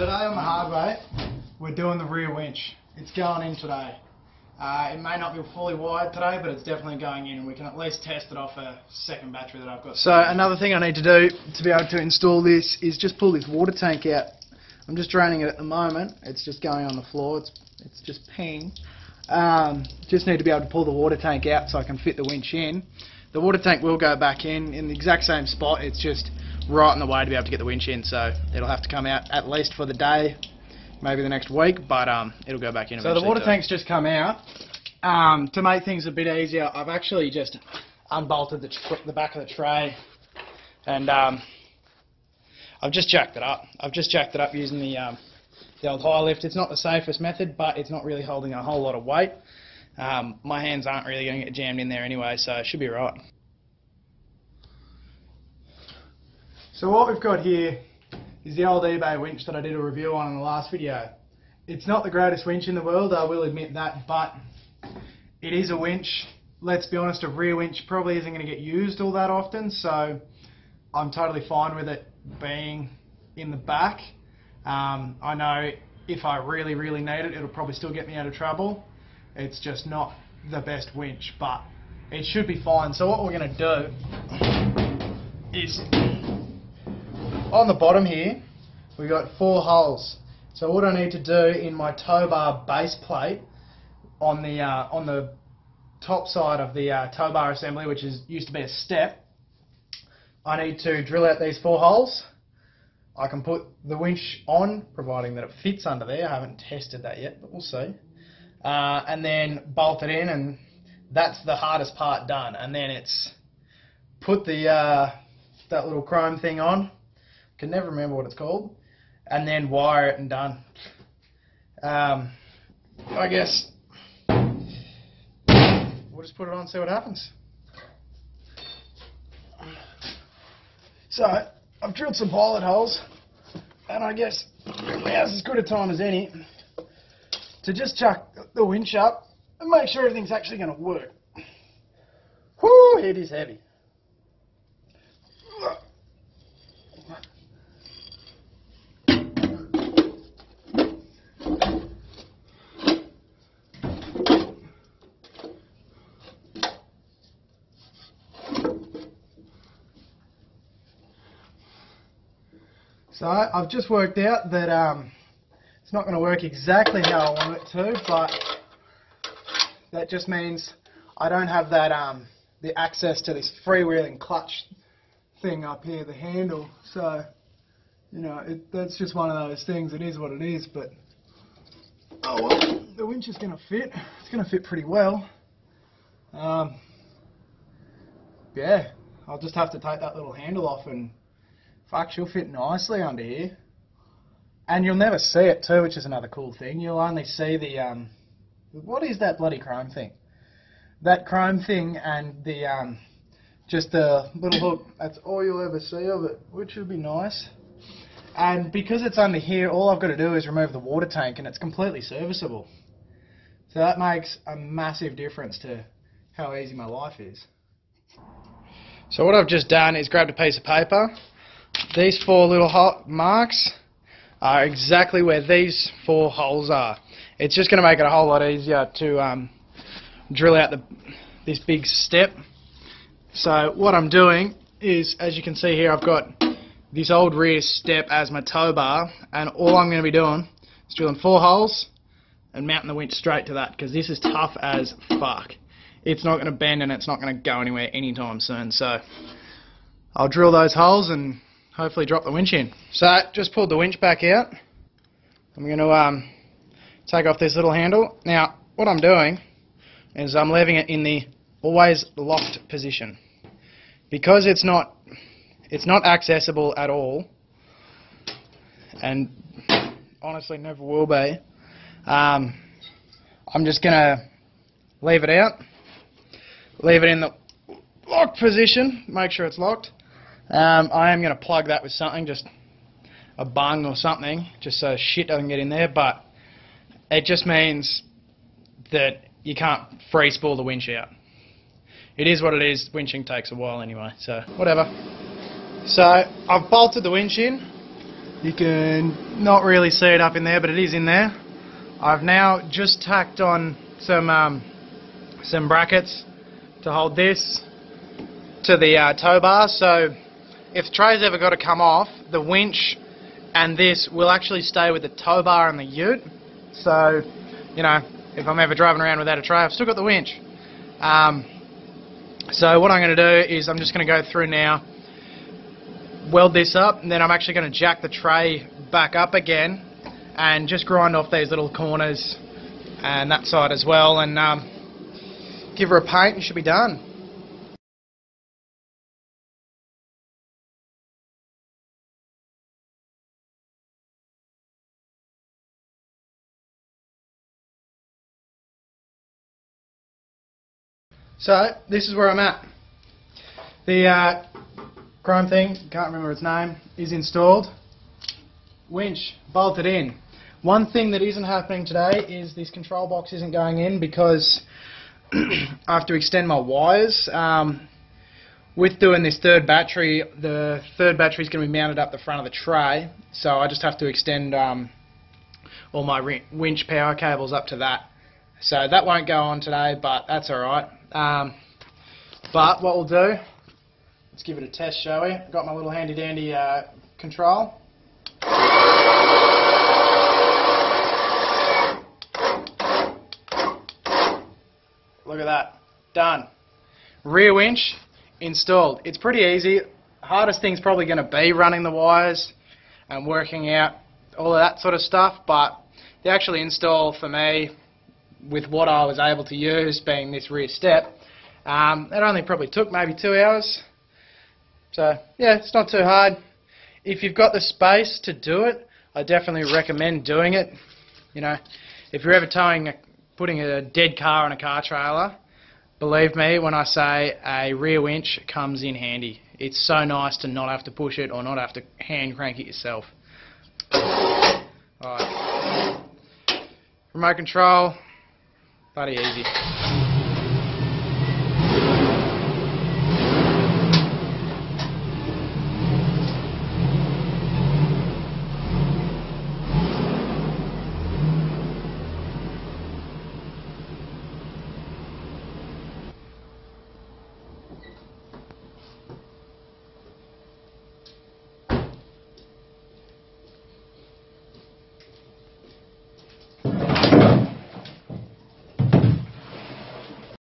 today on the hard way, we're doing the rear winch. It's going in today. It may not be fully wired today, but it's definitely going in, and we can at least test it off a second battery that I've got. So another thing I need to do to be able to install this is just pull this water tank out. I'm just draining it at the moment. It's just going on the floor. It's just peeing. Just need to be able to pull the water tank out so I can fit the winch in. The water tank will go back in the exact same spot. It's just right in the way to be able to get the winch in, so it'll have to come out at least for the day, maybe the next week, but it'll go back in eventually. So the water tank's just come out. To make things a bit easier, I've actually just unbolted the back of the tray, and I've just jacked it up. I've just jacked it up using the old high lift. It's not the safest method, but it's not really holding a whole lot of weight. My hands aren't really going to get jammed in there anyway, so it should be right. So what we've got here is the old eBay winch that I did a review on in the last video. It's not the greatest winch in the world, I will admit that, but it is a winch. Let's be honest, a rear winch probably isn't going to get used all that often, so I'm totally fine with it being in the back. I know if I really, really need it, it'll probably still get me out of trouble. It's just not the best winch, but it should be fine. So what we're going to do is, on the bottom here, we've got 4 holes. So what I need to do in my tow bar base plate on the top side of the tow bar assembly, which used to be a step, I need to drill out these 4 holes. I can put the winch on, providing that it fits under there. I haven't tested that yet, but we'll see. And then bolt it in, and that's the hardest part done. And then it's put that little chrome thing on. Can never remember what it's called, and then wire it and done. I guess we'll just put it on and see what happens. So I've drilled some pilot holes, and I guess now's as good a time as any to just chuck the winch up and make sure everything's actually going to work. Whoo, it is heavy. So I've just worked out that it's not going to work exactly how I want it to, but that just means I don't have that the access to this freewheeling clutch thing up here, the handle. So, you know, that's just one of those things. It is what it is, but oh well, the winch is going to fit. It's going to fit pretty well. Yeah, I'll just have to take that little handle off, and fuck, she'll fit nicely under here. And you'll never see it too, which is another cool thing. You'll only see the, what is that bloody chrome thing? That chrome thing and the, just the little hook, that's all you'll ever see of it, which would be nice. And because it's under here, all I've got to do is remove the water tank, and it's completely serviceable. So that makes a massive difference to how easy my life is. So what I've just done is grabbed a piece of paper. These 4 little marks are exactly where these 4 holes are. It's just going to make it a whole lot easier to drill out this big step. So what I'm doing is, as you can see here, I've got this old rear step as my tow bar, and all I'm going to be doing is drilling 4 holes and mounting the winch straight to that, because this is tough as fuck. It's not going to bend, and it's not going to go anywhere anytime soon. So I'll drill those holes and hopefully drop the winch in. So just pulled the winch back out. I'm going to take off this little handle. Now what I'm doing is I'm leaving it in the always locked position, because it's not accessible at all, and honestly never will be. I'm just going to leave it out, leave it in the locked position, make sure it's locked. I am going to plug that with something, just a bung or something, just so shit doesn't get in there, but it just means that you can't free spool the winch out. It is what it is. Winching takes a while anyway, so whatever. So I've bolted the winch in. You can not really see it up in there, but it is in there. I've now just tacked on some brackets to hold this to the tow bar, so if the tray's ever got to come off, the winch and this will actually stay with the tow bar and the ute. So, you know, if I'm ever driving around without a tray, I've still got the winch. So what I'm going to do is I'm just going to go through now, weld this up, and then I'm actually going to jack the tray back up again and just grind off these little corners and that side as well, and give her a paint and should be done. So this is where I'm at. The chrome thing, can't remember its name, is installed. Winch bolted in. One thing that isn't happening today is this control box isn't going in because I have to extend my wires. With doing this third battery, the third battery is going to be mounted up the front of the tray, so I just have to extend all my winch power cables up to that. So that won't go on today, but that's alright. But what we'll do, let's give it a test, shall we? Got my little handy dandy control. Look at that, done. Rear winch installed. It's pretty easy. Hardest thing's probably going to be running the wires and working out all of that sort of stuff, but the actual install for me, with what I was able to use, being this rear step, it only probably took maybe 2 hours. So yeah, it's not too hard. If you've got the space to do it, I definitely recommend doing it. You know, if you're ever putting a dead car on a car trailer, believe me when I say a rear winch comes in handy. It's so nice to not have to push it or not have to hand crank it yourself. Alright. Remote control, bloody easy.